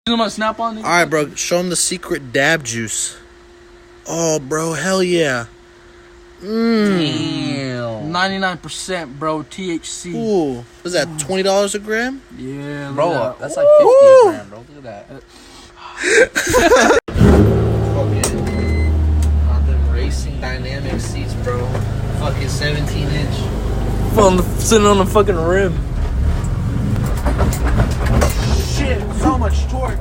Snap on. All right, bro. Show him the secret dab juice. Oh, bro. Hell yeah. Damn. 99%, bro. THC. Ooh. Was that $20 a gram? Yeah, bro. That's like 50 a gram, bro. Look at that. Fucking on them racing dynamic seats, bro. Fucking 17-inch. Sitting on the fucking rim. Shit, so much torque.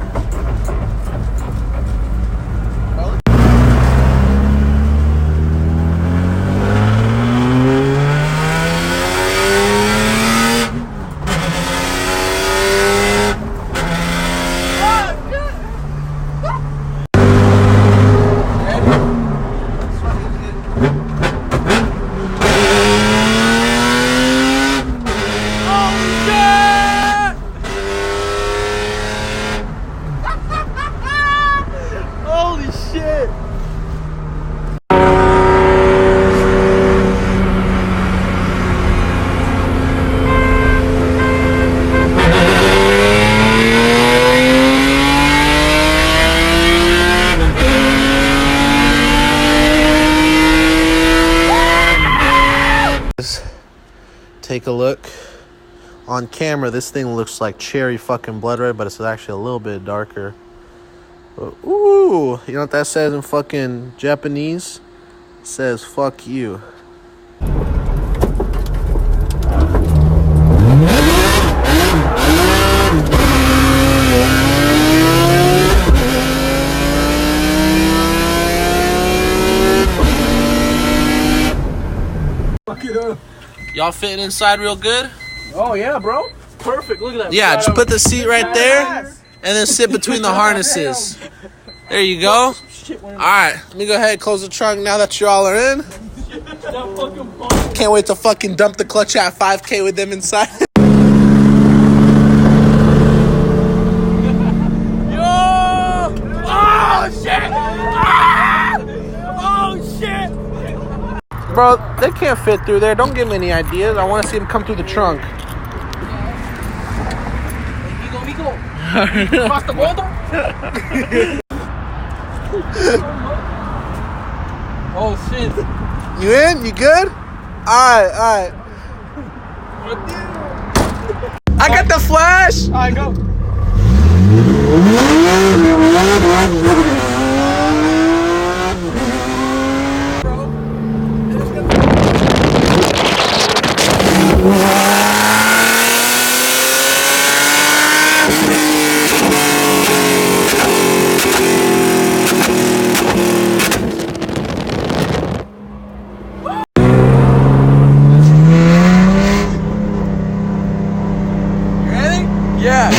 Holy shit. Take a look. On camera, this thing looks like cherry fucking blood red, but it's actually a little bit darker. But, ooh, you know what that says in fucking Japanese? It says, fuck you. Fuck it up. Y'all fitting inside real good? Oh, yeah, bro. Perfect. Look at that. Yeah, just put the seat right there and then sit between the harnesses. There you go. Alright, let me go ahead and close the trunk now that you all are in. Can't wait to fucking dump the clutch at 5K with them inside. Bro, they can't fit through there. Don't give me any ideas. I want to see them come through the trunk. Oh shit. You in? You good? Alright. I got the flash! Alright, go. Yeah.